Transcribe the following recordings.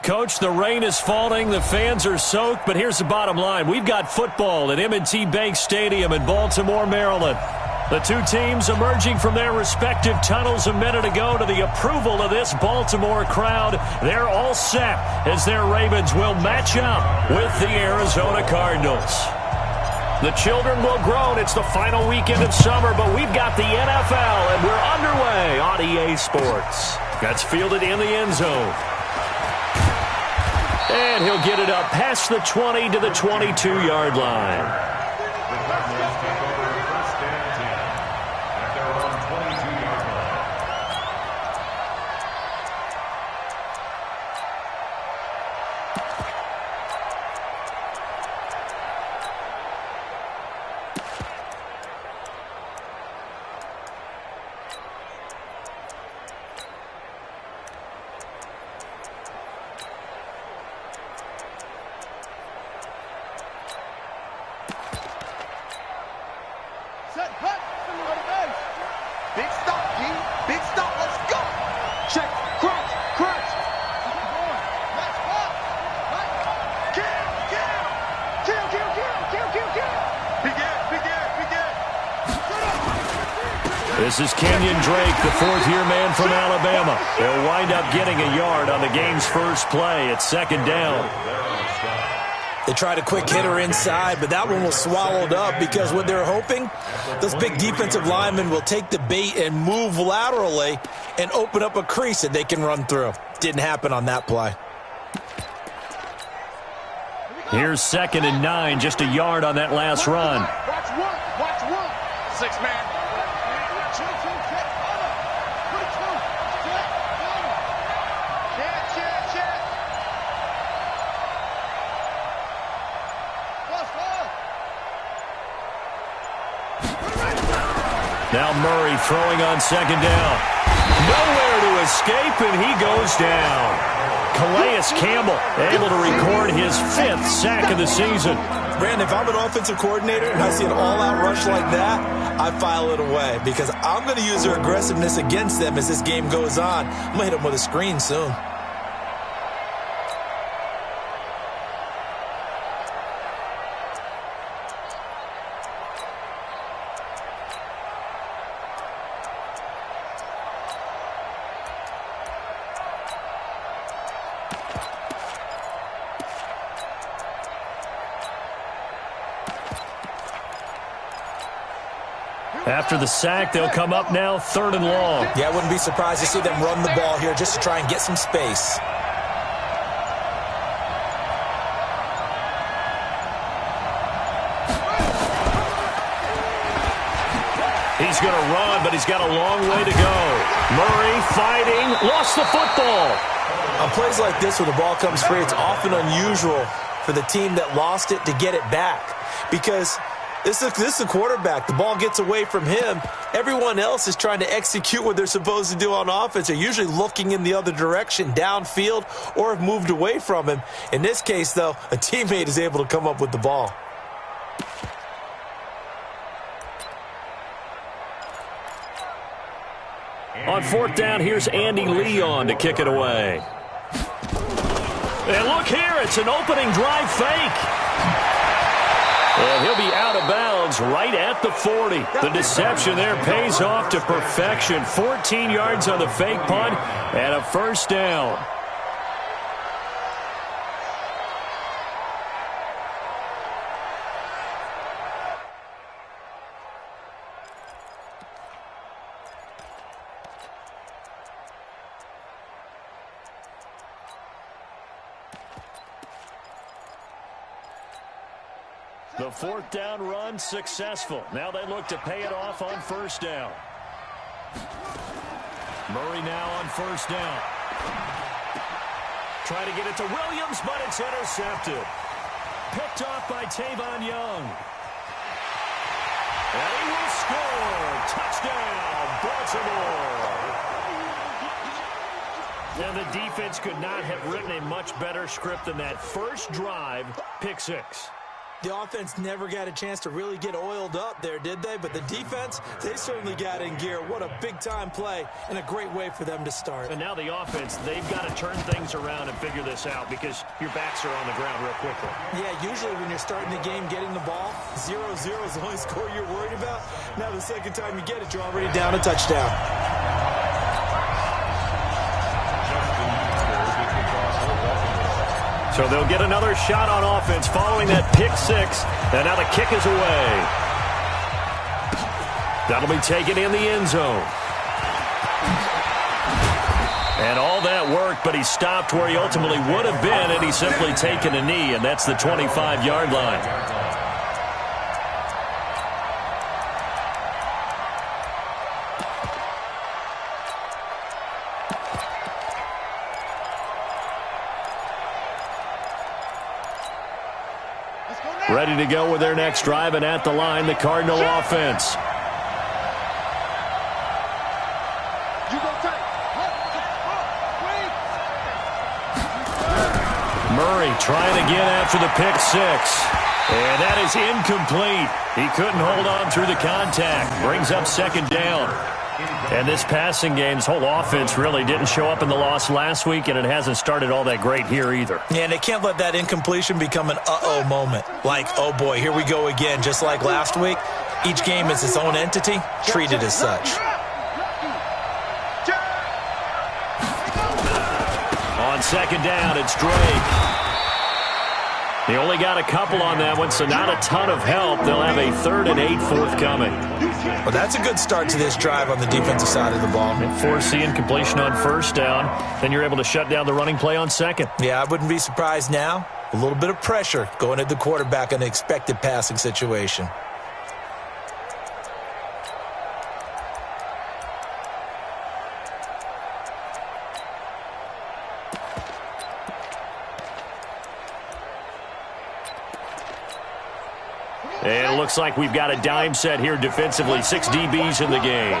Coach, the rain is falling, the fans are soaked, but here's the bottom line. We've got football at M&T Bank Stadium in Baltimore, Maryland. The two teams emerging from their respective tunnels a minute ago to the approval of this Baltimore crowd. They're all set as their Ravens will match up with the Arizona Cardinals. The children will groan. It's the final weekend of summer, but we've got the NFL, and we're underway on EA Sports. That's fielded in the end zone. And he'll get it up past the 20 to the 22-yard line. This is Kenyon Drake, the fourth-year man from Alabama. They'll wind up getting a yard on the game's first play. It's second down. They tried a quick hitter inside, but that one was swallowed up because what they're hoping, those big defensive linemen will take the bait and move laterally and open up a crease that they can run through. Didn't happen on that play. Here's 2nd and 9, just a yard on that last run. Watch one. 6-man. Now Murray throwing on second down. Nowhere to escape, and he goes down. Calais Campbell able to record his 5th sack of the season. Brandon, if I'm an offensive coordinator and I see an all-out rush like that, I file it away because I'm going to use their aggressiveness against them as this game goes on. I'm going to hit them with a screen soon. After the sack, they'll come up now 3rd and long. Yeah, I wouldn't be surprised to see them run the ball here just to try and get some space. He's going to run, but he's got a long way to go. Murray fighting, lost the football. On plays like this where the ball comes free, it's often unusual for the team that lost it to get it back because this is the quarterback. The ball gets away from him. Everyone else is trying to execute what they're supposed to do on offense. They're usually looking in the other direction, downfield, or have moved away from him. In this case, though, a teammate is able to come up with the ball. On 4th down, here's Andy Leon to kick it away. And look here, it's an opening drive fake. And he'll be out of bounds right at the 40. The deception there pays off to perfection. 14 yards on the fake punt and a 1st down. The 4th down run successful. Now they look to pay it off on 1st down. Murray now on 1st down. Trying to get it to Williams, but it's intercepted. Picked off by Tavon Young. And he will score. Touchdown, Baltimore. And the defense could not have written a much better script than that. First drive, pick 6. The offense never got a chance to really get oiled up there, did they? But the defense, they certainly got in gear. What a big-time play and a great way for them to start. And now the offense, they've got to turn things around and figure this out because your backs are on the ground real quickly. Yeah, usually when you're starting the game getting the ball, 0-0 is the only score you're worried about. Now the second time you get it, you're already down a touchdown. So they'll get another shot on offense following that pick six. And now the kick is away. That'll be taken in the end zone. And all that work, but he stopped where he ultimately would have been, and he's simply taken a knee, and that's the 25-yard line. Ready to go with their next drive, and at the line, the Cardinal offense. Murray trying again after the pick six. And that is incomplete. He couldn't hold on through the contact. Brings up second down. And this passing game's whole offense really didn't show up in the loss last week, and it hasn't started all that great here either. Yeah, and they can't let that incompletion become an uh-oh moment. Like, oh boy, here we go again, just like last week. Each game is its own entity, treated as such. On second down, it's Drake. He only got a couple on that one, so not a ton of help. They'll have a 3rd and 8 forthcoming. Well, that's a good start to this drive on the defensive side of the ball. Force the incompletion on first down. Then you're able to shut down the running play on second. Yeah, I wouldn't be surprised now. A little bit of pressure going at the quarterback in an expected passing situation. And it looks like we've got a dime set here defensively. 6 DBs in the game.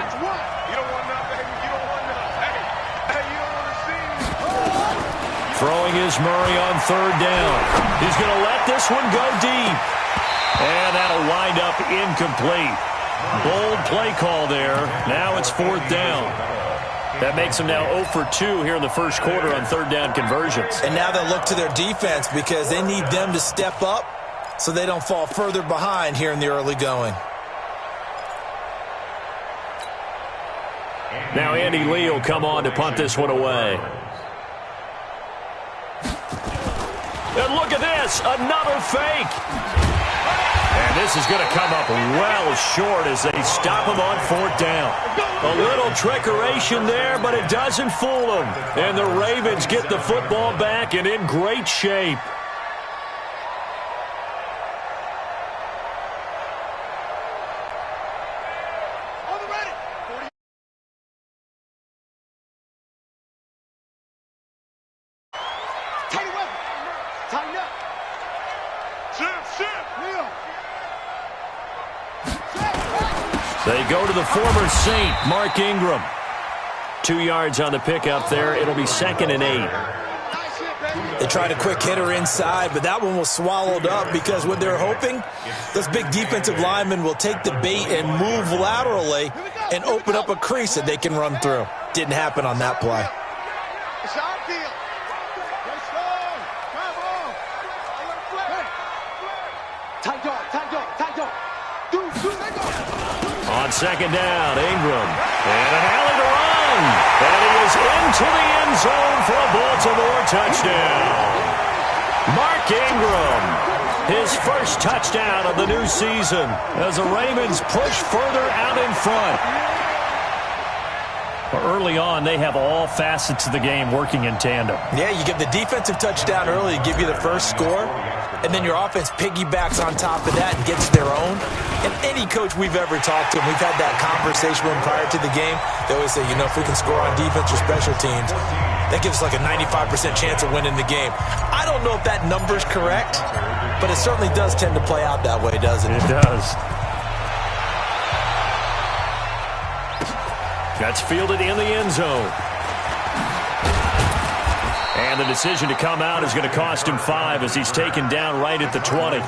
Throwing is Murray on 3rd down. He's going to let this one go deep. And that'll wind up incomplete. Bold play call there. Now it's 4th down. That makes them now 0 for 2 here in the first quarter on 3rd down conversions. And now they'll look to their defense because they need them to step up so they don't fall further behind here in the early going. Now Andy Lee will come on to punt this one away. And look at this, another fake. And this is going to come up well short as they stop him on 4th down. A little trickeration there, but it doesn't fool them. And the Ravens get the football back and in great shape. They go to the former Saint, Mark Ingram. 2 yards on the pickup there. It'll be 2nd and 8. They tried a quick hitter inside, but that one was swallowed up because what they're hoping, those big defensive linemen will take the bait and move laterally and open up a crease that they can run through. Didn't happen on that play. On second down, Ingram. And an alley to run. And he is into the end zone for a Baltimore touchdown. Mark Ingram, his first touchdown of the new season as the Ravens push further out in front. Early on, they have all facets of the game working in tandem. Yeah, you give the defensive touchdown early to give you the first score, and then your offense piggybacks on top of that and gets their own. And any coach we've ever talked to, and we've had that conversation with them prior to the game, they always say, you know, if we can score on defense or special teams, that gives us like a 95% chance of winning the game. I don't know if that number's correct, but it certainly does tend to play out that way, doesn't it? It does. That's fielded in the end zone. And the decision to come out is going to cost him 5 as he's taken down right at the 20.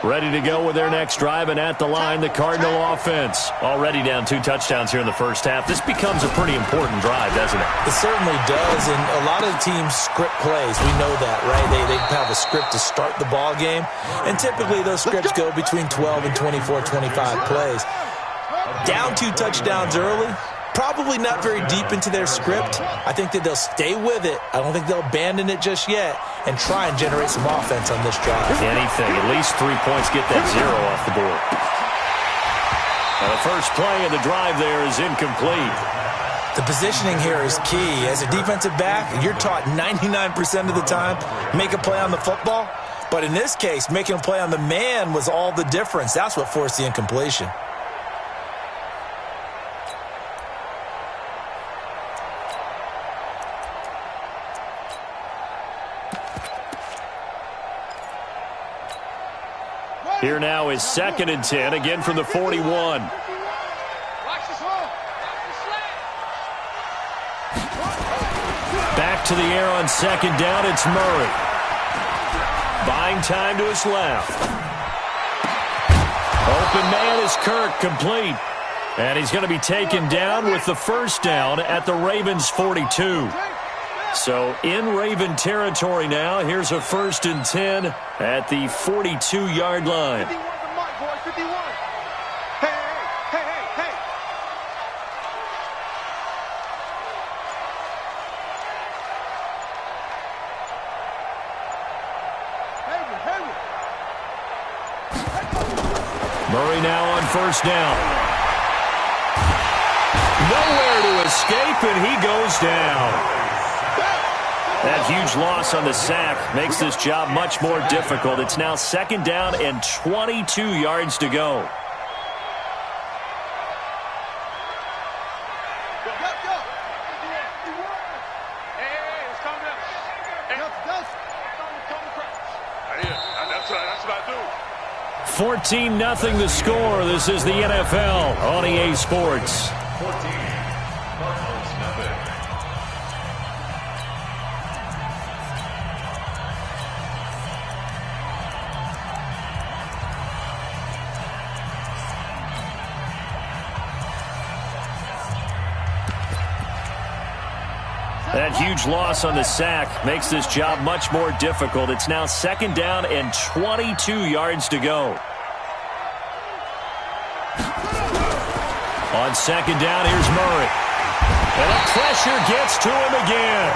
Ready to go with their next drive, and at the line, the Cardinal offense. Already down 2 touchdowns here in the first half. This becomes a pretty important drive, doesn't it? It certainly does, and a lot of the teams script plays. We know that, right? They have a script to start the ball game, and typically those scripts go between 12 and 24, 25 plays. Down 2 touchdowns early, probably not very deep into their script. I think that they'll stay with it. I don't think they'll abandon it just yet and try and generate some offense on this drive. Anything, at least 3 points, get that 0 off the board. Now the first play of the drive there is incomplete. The positioning here is key. As a defensive back, you're taught 99% of the time, make a play on the football. But in this case, making a play on the man was all the difference. That's what forced the incompletion. Here now is 2nd and 10, again from the 41. Back to the air on 2nd down, it's Murray. Buying time to his left. Open man is Kirk, complete. And he's going to be taken down with the first down at the Ravens' 42. So in Raven territory now, here's a 1st and 10 at the 42-yard line. 51 from Mike, boy, 51. Hey. Murray now on 1st down. Nowhere to escape, and he goes down. That huge loss on the sack makes this job much more difficult. It's now 2nd down and 22 yards to go. It's coming up. That's what I do. 14-0 the score. This is the NFL on EA Sports. That huge loss on the sack makes this job much more difficult. It's now 2nd down and 22 yards to go. On 2nd down, here's Murray. And the pressure gets to him again.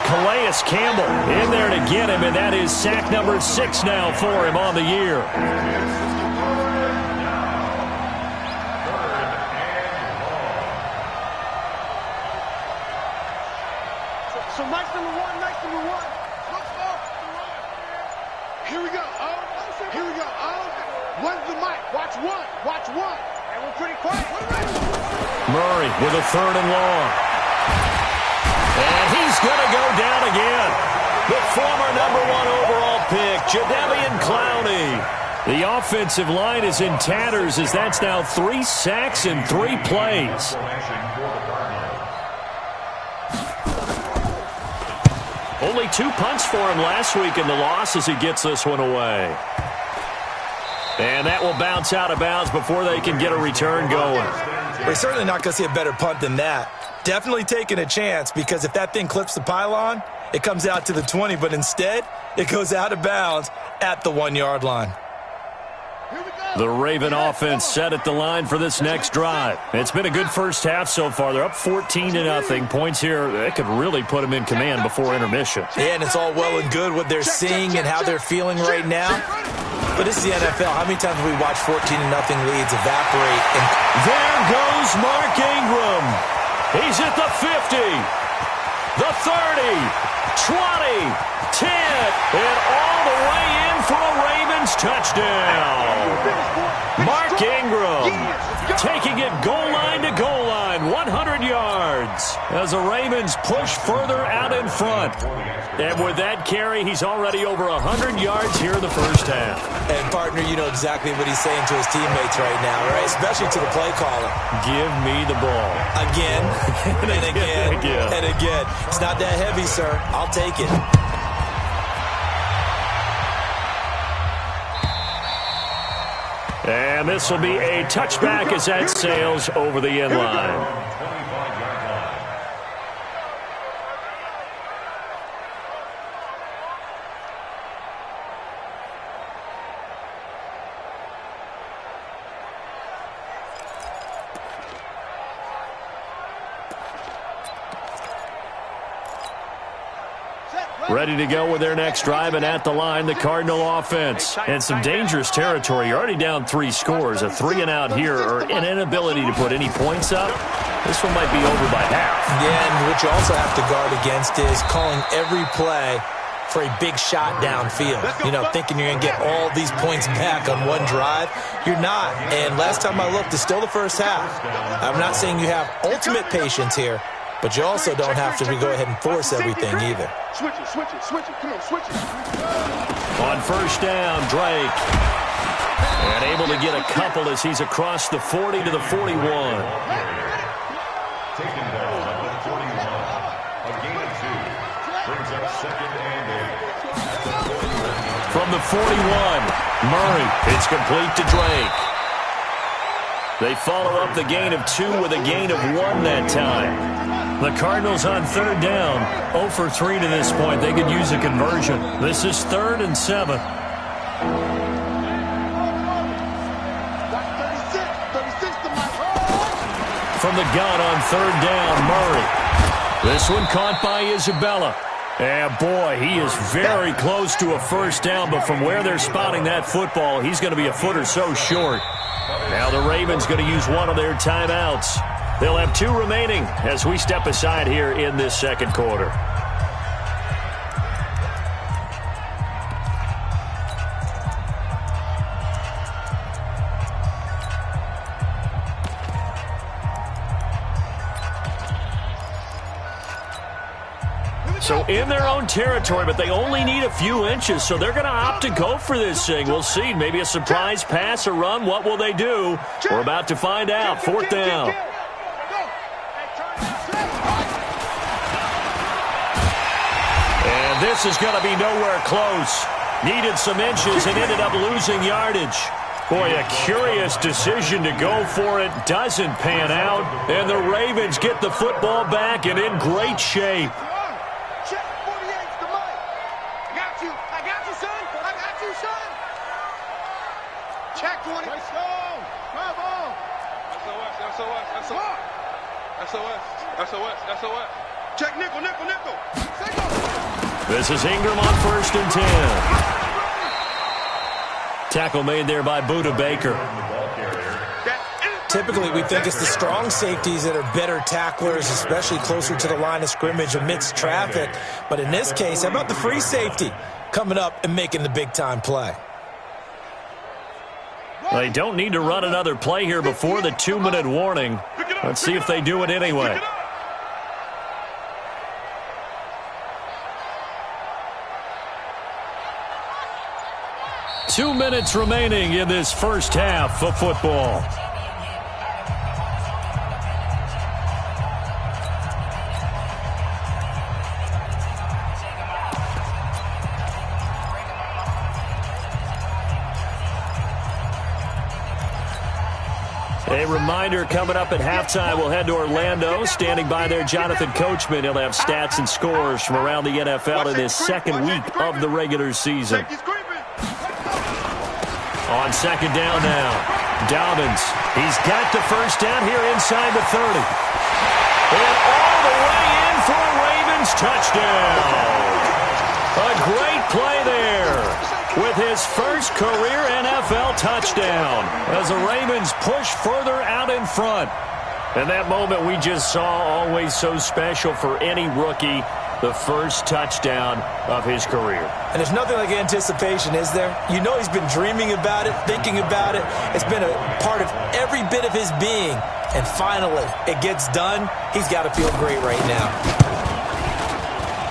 Calais Campbell in there to get him, and that is sack number 6 now for him on the year. So nice number one. Here we go. One's the mic. Watch one. And we're pretty quiet. Murray with a 3rd and long. And he's going to go down again. The former number 1 overall pick, Jadeveon Clowney. The offensive line is in tatters as that's now 3 sacks in 3 plays. Only 2 punts for him last week in the loss as he gets this one away. And that will bounce out of bounds before they can get a return going. We're certainly not going to see a better punt than that. Definitely taking a chance, because if that thing clips the pylon, it comes out to the 20, but instead it goes out of bounds at the 1-yard line. The Raven offense set at the line for this next drive. It's been a good first half so far. They're up 14-0. Points here, that could really put them in command before intermission. Yeah, and it's all well and good what they're seeing and how they're feeling right now. But this is the NFL. How many times have we watched 14-0 leads evaporate? And there goes Mark Ingram. He's at the 50, the 30, 20, 10, and all the way in for a Ravens touchdown. Mark Ingram taking it goal line to goal line, 100 yards, as the Ravens push further out in front. And with that carry, he's already over 100 yards here in the first half. And, partner, you know exactly what he's saying to his teammates right now, right? Especially to the play caller. Give me the ball. Again, and again, and again. It's not that heavy, sir. I'll take it. And this will be a touchback as that sails over the end line. Ready to go with their next drive, and at the line, the Cardinal offense. And some dangerous territory. You're already down 3 scores. A 3-and-out here, or an inability to put any points up. This one might be over by half. Yeah, and what you also have to guard against is calling every play for a big shot downfield. You know, thinking you're going to get all these points back on one drive. You're not. And last time I looked, it's still the first half. I'm not saying you have ultimate patience here, but you also don't have to go ahead and force everything either. Switch it. Come on, switch it. On first down, Drake. And able to get a couple as he's across the 40 to the 41. Taken down at the 41. A gain of 2. Brings up 2nd and 8. From the 41, Murray. It's complete to Drake. They follow up the gain of 2 with a gain of 1 that time. The Cardinals on third down, 0 for 3 to this point. They could use a conversion. This is 3rd and 7. From the gun on third down, Murray. This one caught by Isabella. And boy, he is very close to a first down, but from where they're spotting that football, he's going to be a foot or so short. Now the Ravens going to use one of their timeouts. They'll have 2 remaining as we step aside here in this second quarter. So in their own territory, but they only need a few inches, so they're going to opt to go for this thing. We'll see. Maybe a surprise pass or run. What will they do? We're about to find out. 4th down. And this is going to be nowhere close. Needed some inches and ended up losing yardage. Boy, a curious decision to go for it. Doesn't pan out. And the Ravens get the football back and in great shape. SOS. Check nickel. This is Ingram on 1st and 10. Tackle made there by Buda Baker. Typically, we think it's the strong safeties that are better tacklers, especially closer to the line of scrimmage amidst traffic. But in this case, how about the free safety coming up and making the big-time play? They don't need to run another play here before the 2-minute warning. Let's see if they do it anyway. Two minutes remaining in this first half of football. A reminder coming up at halftime, we'll head to Orlando. Standing by there, Jonathan Coachman. He'll have stats and scores from around the NFL in his second week of the regular season. On second down now, Dobbins. He's got the first down here inside the 30. And all the way in for a Ravens touchdown. A great play there with his first career NFL touchdown as the Ravens push further out in front. And that moment we just saw, always so special for any rookie, the first touchdown of his career. And there's nothing like anticipation, is there? You know he's been dreaming about it, thinking about it. It's been a part of every bit of his being. And finally, it gets done. He's got to feel great right now.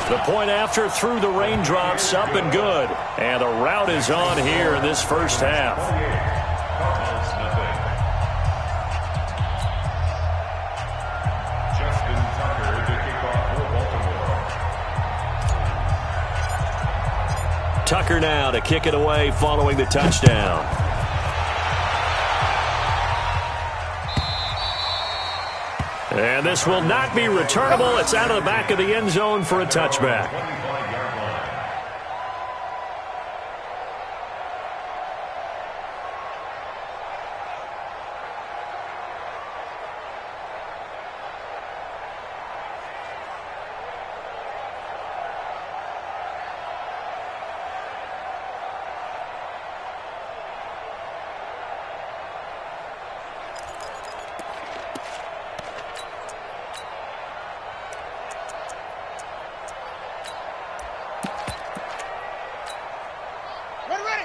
The point after through the raindrops, up and good. And the route is on here in this first half. Tucker now to kick it away following the touchdown. And this will not be returnable. It's out of the back of the end zone for a touchback.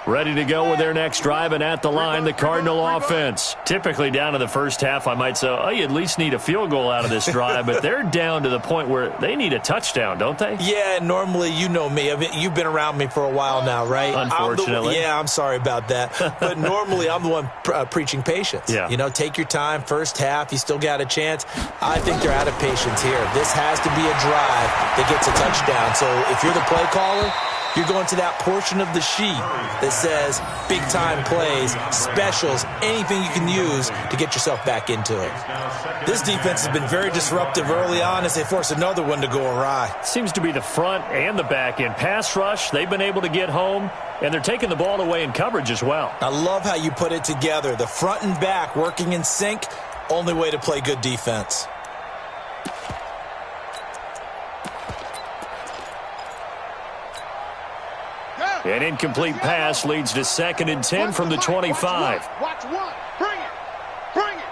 Ready to go with their next drive, and at the line, the Cardinal offense. Typically down to the first half, I might say, oh, you at least need a field goal out of this drive, but they're down to the point where they need a touchdown, don't they? Yeah, normally, you know me. You've been around me for a while now, right? Unfortunately. I'm sorry about that. But normally, I'm the one preaching patience. Yeah. You know, take your time, first half, you still got a chance. I think they're out of patience here. This has to be a drive that gets a touchdown. So if you're the play caller, you're going to that portion of the sheet that says big-time plays, specials, anything you can use to get yourself back into it. This defense has been very disruptive early on as they force another one to go awry. Seems to be the front and the back end. Pass rush, they've been able to get home, and they're taking the ball away in coverage as well. I love how you put it together. The front and back working in sync, only way to play good defense. An incomplete pass leads to 2nd and 10 from the 25. Watch one. Bring it. Bring it.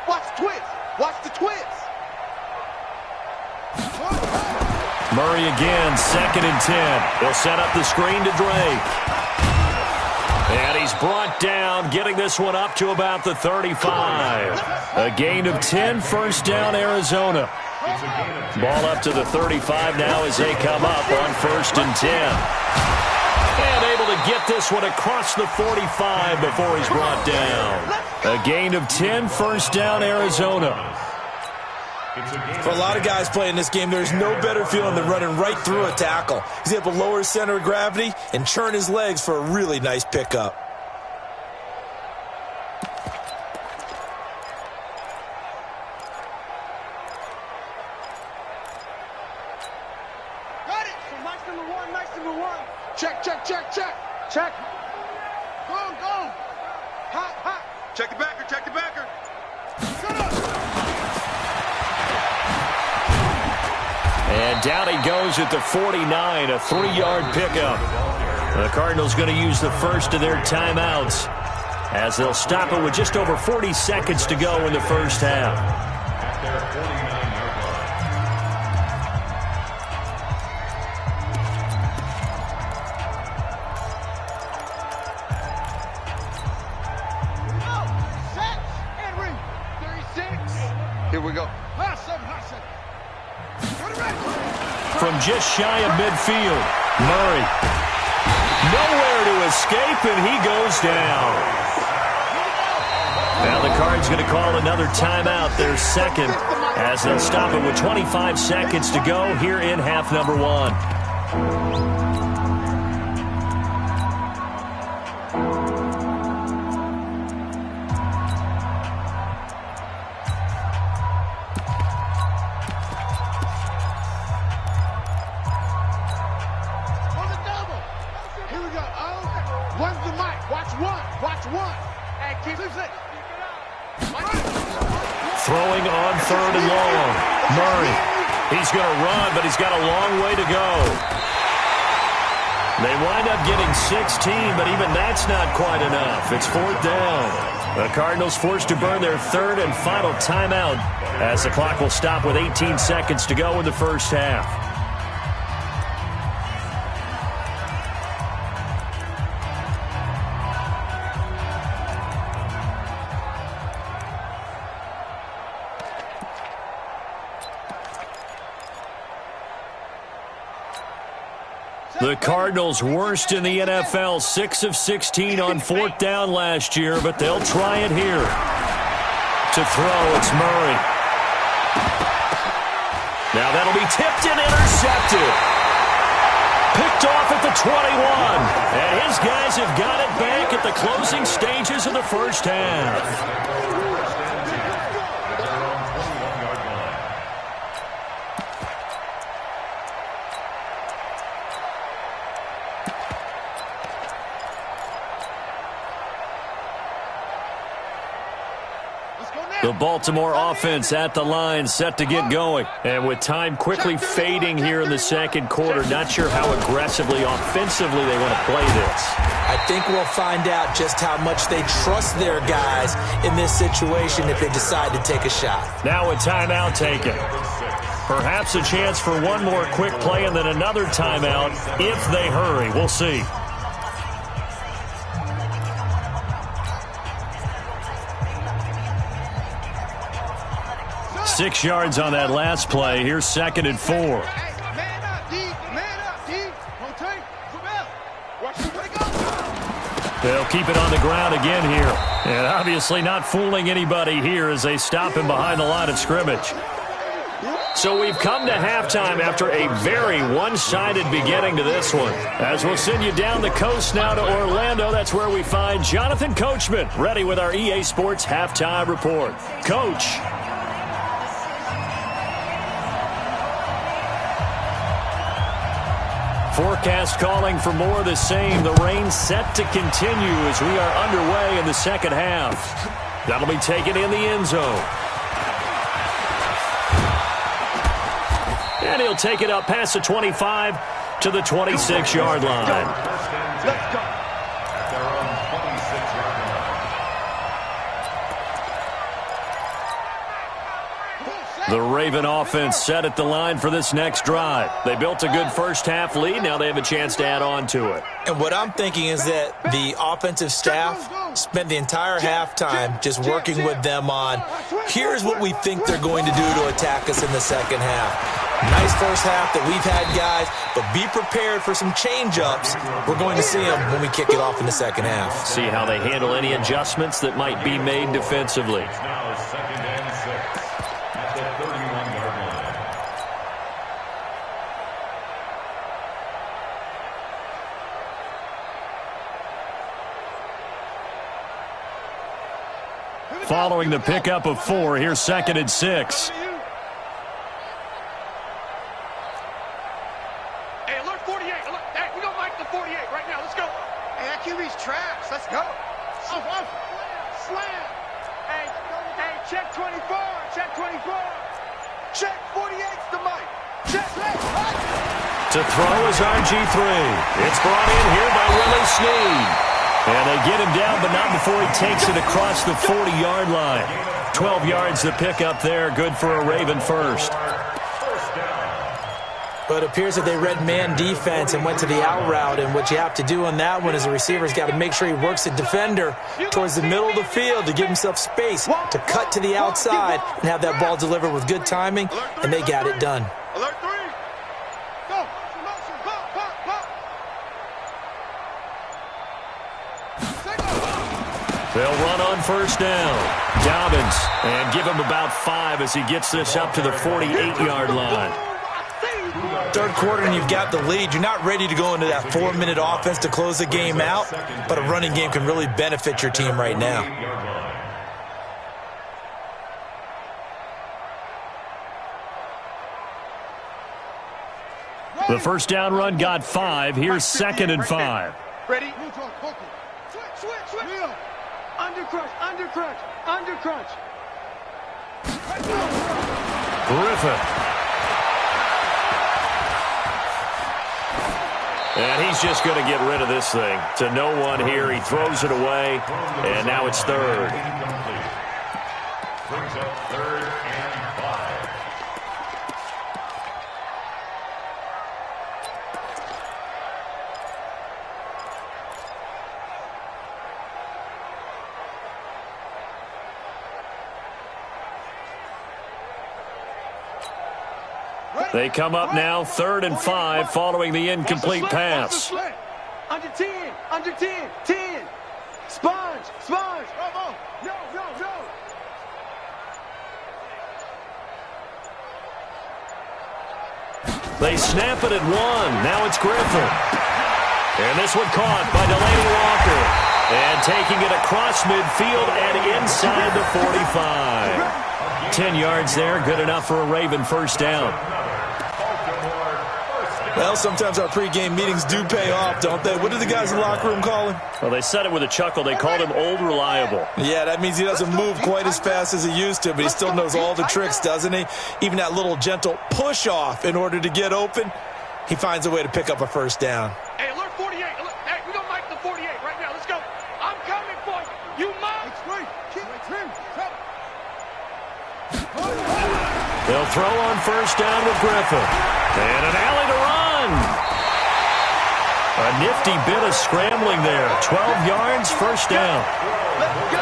Watch twist. Watch the twist. Murray again, 2nd and 10. He'll set up the screen to Drake. And he's brought down, getting this one up to about the 35. A gain of 10, first down, Arizona. Ball up to the 35 now as they come up on 1st and 10. And able to get this one across the 45 before he's brought down. A gain of 10, first down, Arizona. For a lot of guys playing this game, there's no better feeling than running right through a tackle. He's able to lower his center of gravity and churn his legs for a really nice pickup. Got it. So nice number one. Nice number one. Check, check, check, check. Check. Go, go. Hot, hot. Check the backer. Check the backer. Shut up. And down he goes at the 49, a 3-yard pickup. The Cardinals going to use the first of their timeouts as they'll stop it with just over 40 seconds to go in the first half. At their 49-yard line. Set and ring. 36. Here we go. Hot seven, hot seven. From just shy of midfield, Murray. Nowhere to escape, and he goes down. Now the Cards going to call another timeout, their second, as they'll stop it with 25 seconds to go here in half number 1. Throwing on 3rd and long. Murray. He's going to run, but he's got a long way to go. They wind up getting 16, but even that's not quite enough. It's 4th down. The Cardinals forced to burn their 3rd and final timeout as the clock will stop with 18 seconds to go in the first half. The Cardinals worst in the NFL, 6 of 16 on 4th down last year, but they'll try it here. To throw, it's Murray. Now that'll be tipped and intercepted. Picked off at the 21. And his guys have got it back at the closing stages of the first half. The Baltimore offense at the line, set to get going. And with time quickly fading here in the second quarter, not sure how aggressively, offensively they want to play this. I think we'll find out just how much they trust their guys in this situation if they decide to take a shot. Now a timeout taken. Perhaps a chance for one more quick play and then another timeout if they hurry. We'll see. Six yards on that last play. Here's 2nd and 4. Man up, D. Man up, D. Rotate. Watch the way go. They'll keep it on the ground again here. And obviously not fooling anybody here as they stop him behind the line of scrimmage. So we've come to halftime after a very one-sided beginning to this one. As we'll send you down the coast now to Orlando, that's where we find Jonathan Coachman, ready with our EA Sports Halftime Report. Coach. Forecast calling for more of the same. The rain set to continue as we are underway in the second half. That'll be taken in the end zone. And he'll take it up past the 25 to the 26-yard line. Let's go. At their own 26-yard line. The Raven offense set at the line for this next drive. They built a good first-half lead. Now they have a chance to add on to it. And what I'm thinking is that the offensive staff spent the entire halftime just working with them on, here's what we think they're going to do to attack us in the second half. Nice first half that we've had, guys, but be prepared for some change-ups. We're going to see them when we kick it off in the second half. See how they handle any adjustments that might be made defensively. It's now 2nd and 6 at the 31-yard line. Following the pickup of 4, here's 2nd and 6. Let's go. Slam. Hey, check 24. Check 24. Check 48's the mic. Check. To throw is RG3. It's brought in here by Willie Snead. And they get him down, but not before he takes it across the 40-yard line. 12 yards to pick up there. Good for a Raven first. But it appears that they read man defense and went to the out route. And what you have to do on that one is the receiver's got to make sure he works the defender towards the middle of the field to give himself space to cut to the outside and have that ball delivered with good timing, and they got it done. Alert 3. Go. They'll run on first down. Dobbins, and give him about 5 as he gets this up to the 48-yard line. Third quarter and you've got the lead. You're not ready to go into that 4-minute offense to close the game out, but a running game can really benefit your team right now. The first down run got 5. Here's 2nd and 5. Ready? Switch. Under crunch. Griffin. And he's just going to get rid of this thing. To no one here. He throws it away, and now it's 3rd. Brings up 3rd and 5. They come up now 3rd and 5 following the incomplete pass. Under 10. 10. Sponge. No. They snap it at 1. Now it's Griffin. And this one caught by Delaney Walker. And taking it across midfield and inside the 45. 10 yards there, good enough for a Raven first down. Baltimore first Well, sometimes our pregame meetings do pay off, don't they? What did the guys in the locker room call him? Well, they said it with a chuckle. They called him Old Reliable. Yeah, that means he doesn't move quite as fast as he used to, but he still knows all the tricks, doesn't he? Even that little gentle push-off in order to get open, he finds a way to pick up a first down. Hey, alert 48. Hey, we don't like the 48 right now. Let's go. I'm coming for you. You mom. They'll throw on first down with Griffin. And an alley to run. A nifty bit of scrambling there. 12 yards, first down.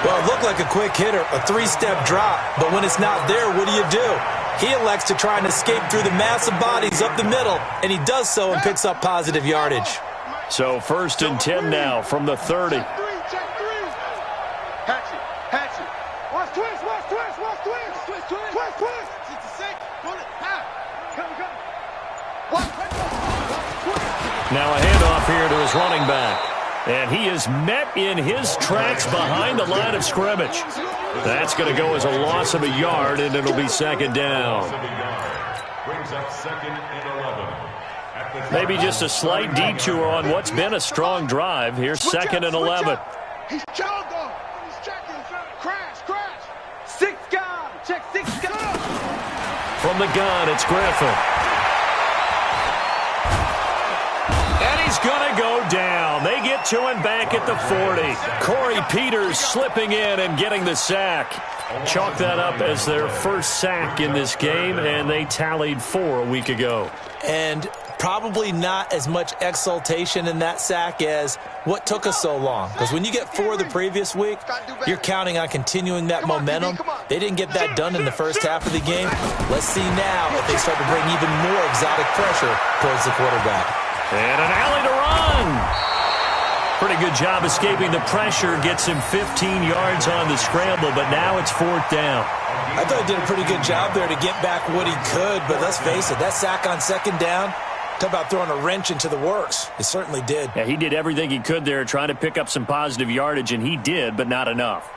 Well, it looked like a quick hitter, a three-step drop. But when it's not there, what do? He elects to try and escape through the massive bodies up the middle, and he does so and picks up positive yardage. So first and 10 now from the 30. Check three. Hatch it. Watch twist. Twist. 66. Pull it. Come. Now a handoff here to his running back. And he is met in his tracks behind the line of scrimmage. That's going to go as a loss of a yard, and it'll be second down. Brings up second and 11. Maybe just a slight detour on what's been a strong drive. Here's second and 11. He's jogged off. He's checking. Crash. 6 gun. Check 6 gun. From the gun, it's Griffin. And he's going to go down. They get to him back at the 40. Corey Peters slipping in and getting the sack. Chalk that up as their first sack in this game, and they tallied 4 a week ago. And probably not as much exultation in that sack as what took us so long. Because when you get 4 the previous week, you're counting on continuing that momentum. They didn't get that done in the first half of the game. Let's see now if they start to bring even more exotic pressure towards the quarterback. And an alley to run. Pretty good job escaping the pressure. Gets him 15 yards on the scramble, but now it's 4th down. I thought he did a pretty good job there to get back what he could, but let's face it, that sack on second down, talk about throwing a wrench into the works. It certainly did. Yeah, he did everything he could there trying to pick up some positive yardage, and he did, but not enough.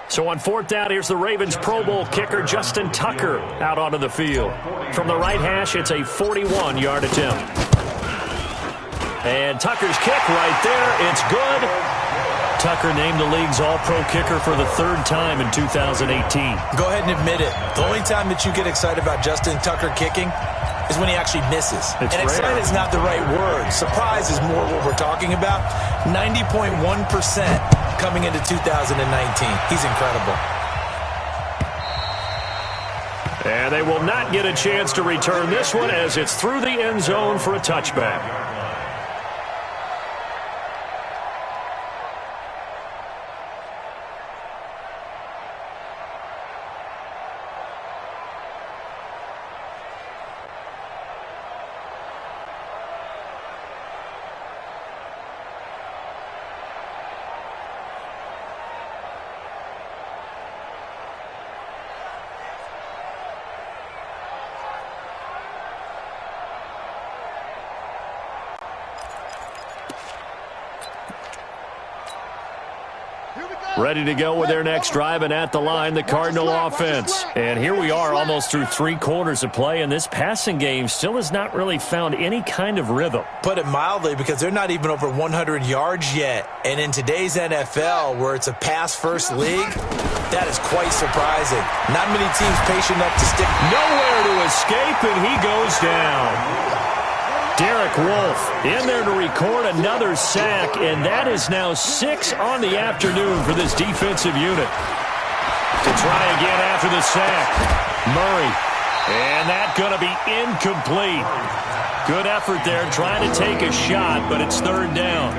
So on 4th down, here's the Ravens Pro Bowl kicker Justin Tucker out onto the field. From the right hash, it's a 41-yard attempt. And Tucker's kick right there. It's good. Tucker named the league's all-pro kicker for the 3rd time in 2018. Go ahead and admit it. The only time that you get excited about Justin Tucker kicking is when he actually misses. It's and excited is not the right word. Surprise is more what we're talking about. 90.1% coming into 2019. He's incredible. And they will not get a chance to return this one as it's through the end zone for a touchback. Ready to go with their next drive, and at the line, the Cardinal offense. And here we are almost through 3 quarters of play, and this passing game still has not really found any kind of rhythm. Put it mildly, because they're not even over 100 yards yet. And in today's NFL, where it's a pass-first league, that is quite surprising. Not many teams patient enough to stick. Nowhere to escape, and he goes down. Derek Wolfe in there to record another sack, and that is now 6 on the afternoon for this defensive unit. To try again after the sack, Murray. And that's going to be incomplete. Good effort there trying to take a shot, but it's 3rd down.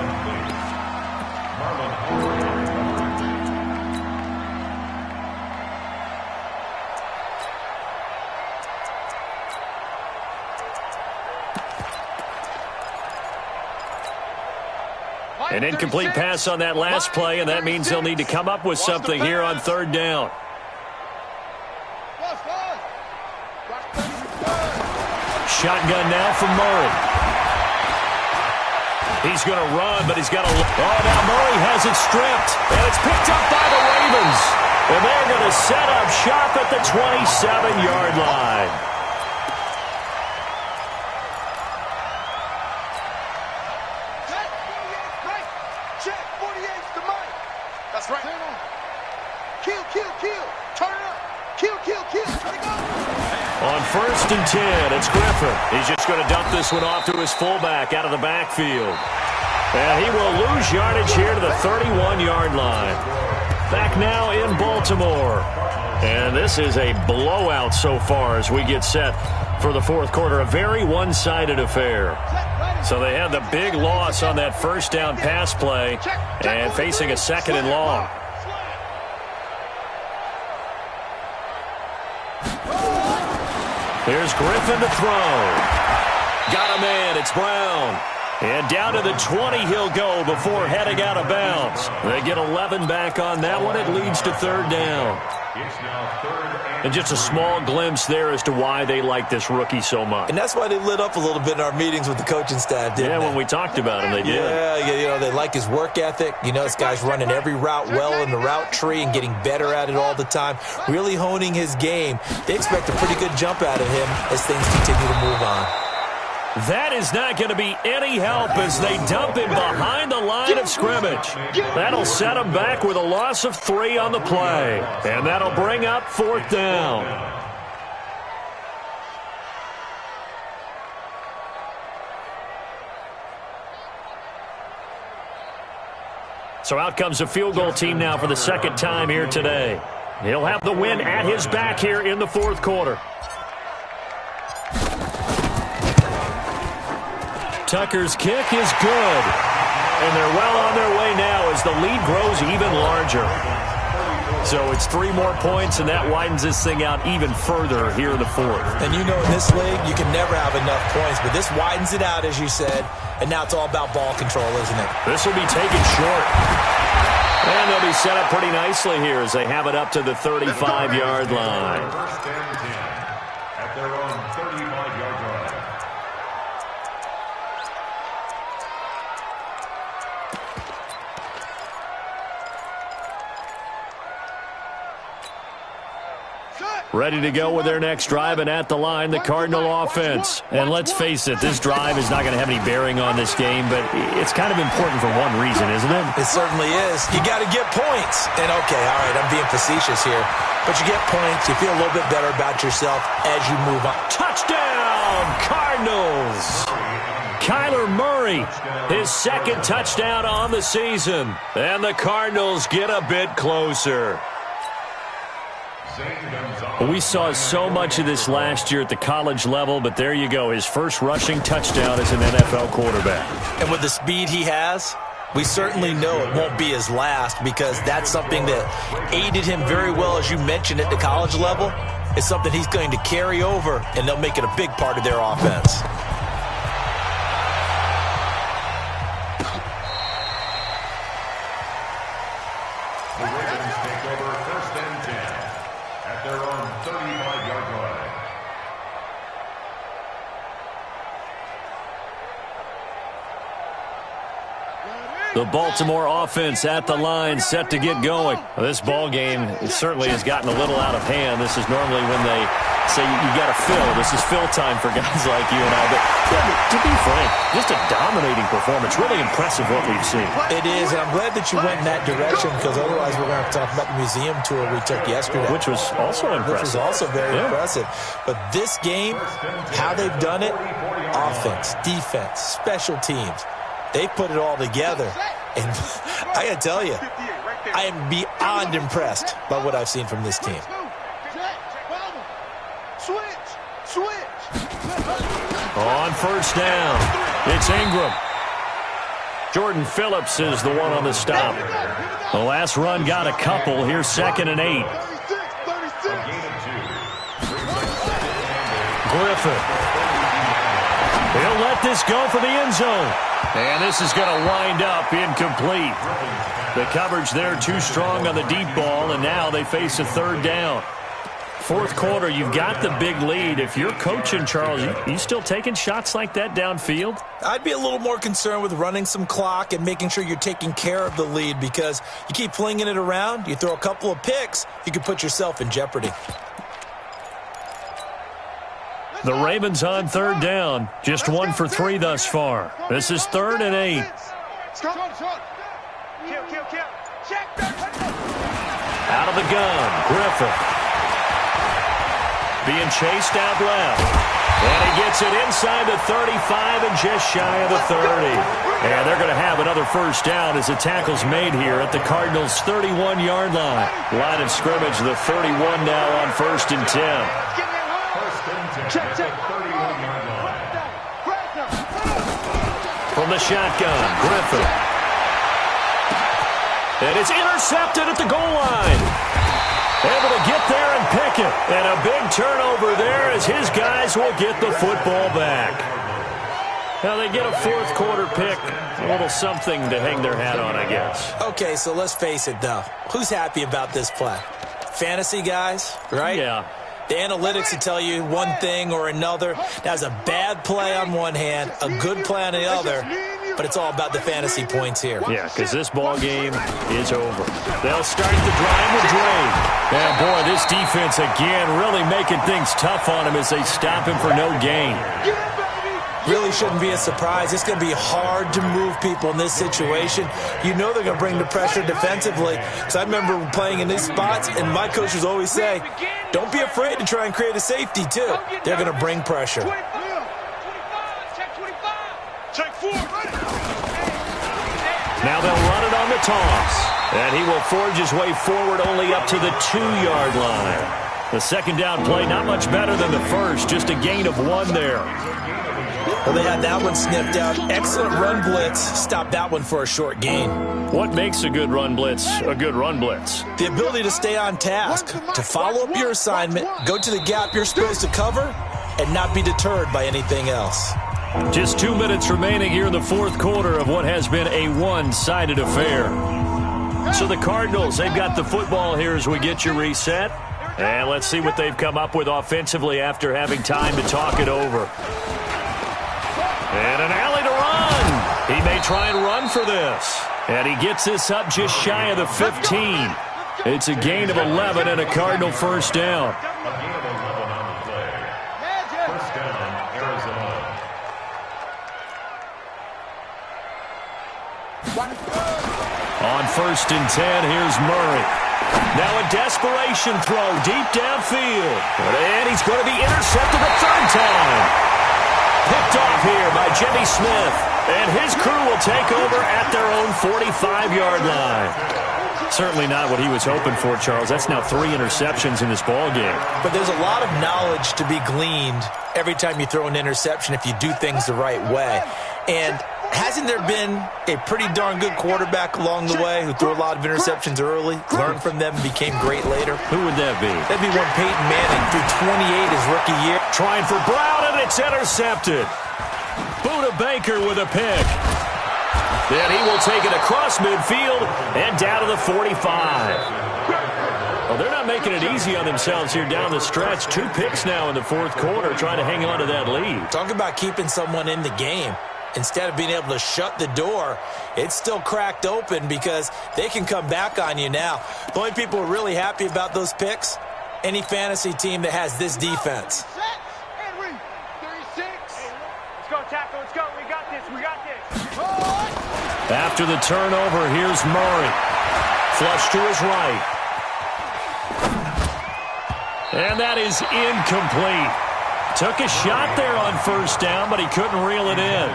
An incomplete pass on that last play, and that means they'll need to come up with something here on 3rd down. Shotgun now from Murray. He's going to run, but he's got to... Oh, now Murray has it stripped, and it's picked up by the Ravens. And they're going to set up shop at the 27-yard line. Check, 48's the Mike. That's right. Kill, kill, kill. Turn it up. Kill, kill, kill. Let it go. On 1st and 10, it's Griffin. He's just going to dump this one off to his fullback out of the backfield. And he will lose yardage here to the 31-yard line. Back now in Baltimore. And this is a blowout so far as we get set for the fourth quarter. A very one-sided affair. So they had the big loss on that first down pass play and facing a 2nd and long. Here's Griffin to throw. Got a man. It's Brown. And down to the 20 he'll go before heading out of bounds. They get 11 back on that one. It leads to 3rd down. And just a small glimpse there as to why they like this rookie so much. And that's why they lit up a little bit in our meetings with the coaching staff, didn't they? Yeah, when we talked about him, they did. Yeah, they like his work ethic. This guy's running every route well in the route tree and getting better at it all the time, really honing his game. They expect a pretty good jump out of him as things continue to move on. That is not going to be any help as they dump him behind the line of scrimmage. That'll set him back with a loss of 3 on the play. And that'll bring up 4th down. So out comes a field goal team now for the 2nd time here today. He'll have the win at his back here in the 4th quarter. Tucker's kick is good. And they're well on their way now as the lead grows even larger. So it's 3 more points, and that widens this thing out even further here in the 4th. And in this league, you can never have enough points, but this widens it out, as you said. And now it's all about ball control, isn't it? This will be taken short. And they'll be set up pretty nicely here as they have it up to the 35-yard line. First and 10 at their own 35-yard line. Ready to go with their next drive, and at the line, the Cardinal offense. And let's face it, this drive is not going to have any bearing on this game, but it's kind of important for one reason, isn't it? It certainly is. You got to get points. And, okay, all right, I'm being facetious here. But you get points, you feel a little bit better about yourself as you move on. Touchdown, Cardinals! Kyler Murray, his 2nd touchdown on the season. And the Cardinals get a bit closer. We saw so much of this last year at the college level, but there you go, his first rushing touchdown as an NFL quarterback. And with the speed he has, we certainly know it won't be his last, because that's something that aided him very well, as you mentioned, at the college level. It's something he's going to carry over, and they'll make it a big part of their offense. The Ravens take over 1st and 10 at their own 35-yard line. The Baltimore offense at the line, set to get going. This ball game certainly has gotten a little out of hand. This is normally when they say you got to fill. This is fill time for guys like you and I. But to be frank, just a dominating performance. Really impressive what we've seen. It is, and I'm glad that you went in that direction, because otherwise we're going to have to talk about the museum tour we took yesterday. Which was also impressive. Which was also very impressive. But this game, how they've done it, offense, defense, special teams, they put it all together. And I got to tell you, I am beyond impressed by what I've seen from this team. On 1st down, it's Ingram. Jordan Phillips is the one on the stop. The last run got a couple. Here's 2nd and 8. Griffin. He'll let this go for the end zone. And this is going to wind up incomplete. The coverage there too strong on the deep ball, and now they face a 3rd down. fourth quarter, you've got the big lead. If you're coaching, Charles, you still taking shots like that downfield? I'd be a little more concerned with running some clock and making sure you're taking care of the lead, because you keep flinging it around, you throw a couple of picks, you could put yourself in jeopardy. The Ravens on third down. Just 1 for 3 thus far. This is 3rd and 8. Out of the gun, Griffin. Being chased out left. And he gets it inside the 35 and just shy of the 30. And they're going to have another first down as the tackle's made here at the Cardinals' 31-yard line. Line of scrimmage, the 31 now on 1st and 10. Check. 31-yard line. From the shotgun, Griffin. And it's intercepted at the goal line. Able to get there and pick it. And a big turnover there as his guys will get the football back. Now they get a fourth quarter pick. A little something to hang their hat on, I guess. Okay, so let's face it, though. Who's happy about this play? Fantasy guys, right? Yeah. The analytics will tell you one thing or another. That's a bad play on one hand, a good play on the other, but it's all about the fantasy points here. Yeah, because this ball game is over. They'll start the drive with Dre. And boy, this defense again really making things tough on him as they stop him for no gain. Really shouldn't be a surprise. It's going to be hard to move people in this situation. You know they're going to bring the pressure defensively. Because I remember playing in these spots, and my coaches always say, don't be afraid to try and create a safety, too. They're going to bring pressure. Now they'll run it on the toss. And he will forge his way forward only up to the 2-yard line. The second down play, not much better than the first. Just a gain of 1 there. Well, they had that one sniffed out. Excellent run blitz. Stopped that one for a short gain. What makes a good run blitz a good run blitz? The ability to stay on task, to follow up your assignment, go to the gap you're supposed to cover, and not be deterred by anything else. Just 2 minutes remaining here in the fourth quarter of what has been a one-sided affair. So the Cardinals, they've got the football here as we get you reset. And let's see what they've come up with offensively after having time to talk it over. And an alley to run. He may try and run for this. And he gets this up just shy of the 15. It's a gain of 11 and a Cardinal first down. A gain of 11 on the play. First down, Arizona. On 1st and 10, here's Murray. Now a desperation throw deep downfield. And he's going to be intercepted a third time. Picked off here by Jimmy Smith. And his crew will take over at their own 45-yard line. Certainly not what he was hoping for, Charles. That's now 3 interceptions in this ball game. But there's a lot of knowledge to be gleaned every time you throw an interception if you do things the right way. And hasn't there been a pretty darn good quarterback along the way who threw a lot of interceptions early, learned from them, and became great later? Who would that be? That'd be one Peyton Manning threw 28 his rookie year. Trying for Brown, and it's intercepted. Buda Baker with a pick. Then he will take it across midfield and down to the 45. Well, they're not making it easy on themselves here down the stretch. 2 picks now in the fourth quarter, trying to hang on to that lead. Talk about keeping someone in the game. Instead of being able to shut the door, it's still cracked open because they can come back on you now. The only people who are really happy about those picks, any fantasy team that has this defense. After the turnover, here's Murray. Flush to his right. And that is incomplete. Took a shot there on first down, but he couldn't reel it in.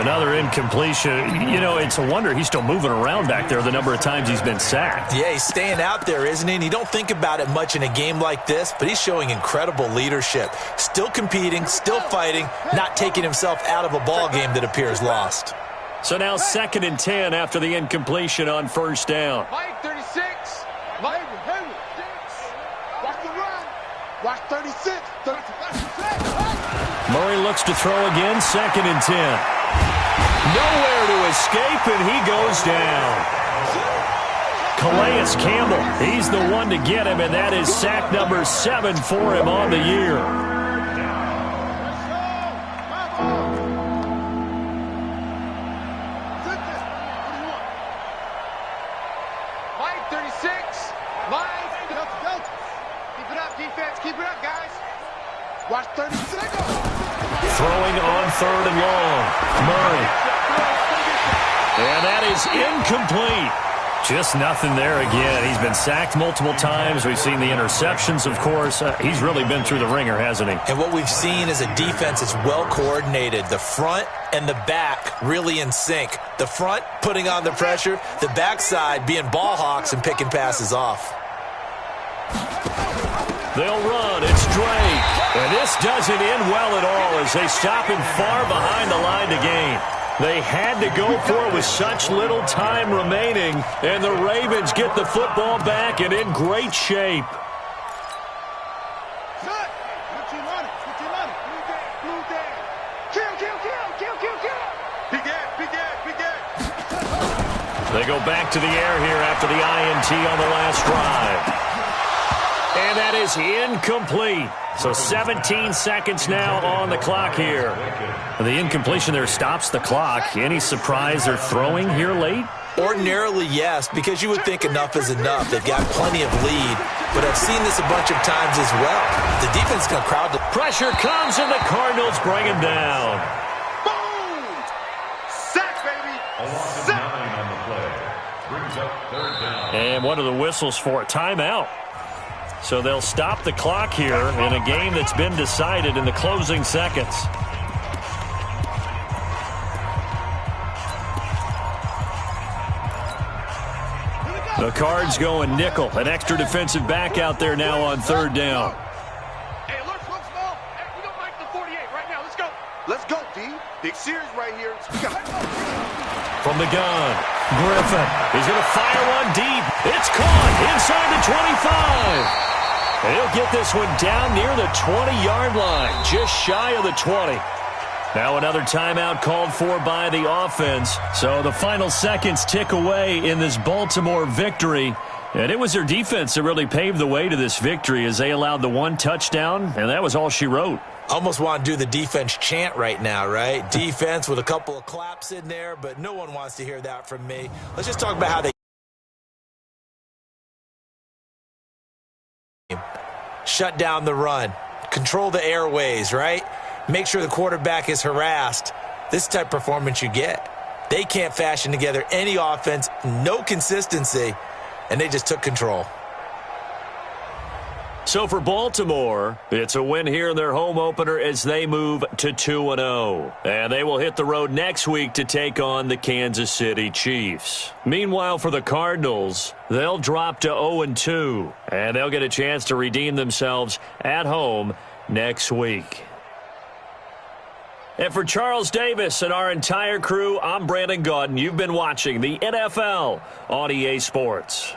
Another incompletion. You know, it's a wonder he's still moving around back there the number of times he's been sacked. Yeah, he's staying out there, isn't he? And you don't think about it much in a game like this, but he's showing incredible leadership. Still competing, still fighting, not taking himself out of a ball game that appears lost. So now 2nd and 10 after the incompletion on first down. Mike 36. Mike, watch the run. Watch 36. Murray looks to throw again, 2nd and 10. Nowhere to escape, and he goes down. Calais Campbell. He's the one to get him, and that is sack number 7 for him on the year. Keep it up, guys. Watch 30 seconds. Throwing on 3rd and long. Murray. And that is incomplete. Just nothing there again. He's been sacked multiple times. We've seen the interceptions, of course. He's really been through the ringer, hasn't he? And what we've seen is a defense that's well coordinated. The front and the back really in sync. The front putting on the pressure. The backside being ball hawks and picking passes off. They'll run. It's Drake. And this doesn't end well at all as they stop him far behind the line to gain. They had to go for it with such little time remaining, and the Ravens get the football back and in great shape. They go back to the air here after the INT on the last drive. And that is incomplete. So 17 seconds now on the clock here. The incompletion there stops the clock. Any surprise they're throwing here late? Ordinarily, yes, because you would think enough is enough. They've got plenty of lead, but I've seen this a bunch of times as well. The defense is going to crowd the pressure comes, and the Cardinals bring him down. Boom! Sack, baby! Sack! On the play. Brings up 3rd down. And what are the whistles for? Timeout. So they'll stop the clock here in a game that's been decided in the closing seconds. The Cards going nickel. An extra defensive back out there now on 3rd down. Hey, look small. Hey, we don't like the 48 right now. Let's go. Let's go, D. Big series right here. From the gun, Griffin. He's going to fire one deep. It's caught inside the 25. He'll get this one down near the 20-yard line, just shy of the 20. Now another timeout called for by the offense. So the final seconds tick away in this Baltimore victory. And it was their defense that really paved the way to this victory as they allowed the 1 touchdown, and that was all she wrote. Almost want to do the defense chant right now, right? Defense with a couple of claps in there, but no one wants to hear that from me. Let's just talk about how they shut down the run, control the airways, right? Make sure the quarterback is harassed. This type of performance you get. They can't fashion together any offense, no consistency, and they just took control. So for Baltimore, it's a win here in their home opener as they move to 2-0. And they will hit the road next week to take on the Kansas City Chiefs. Meanwhile, for the Cardinals, they'll drop to 0-2. And they'll get a chance to redeem themselves at home next week. And for Charles Davis and our entire crew, I'm Brandon Gaudin. You've been watching the NFL on EA Sports.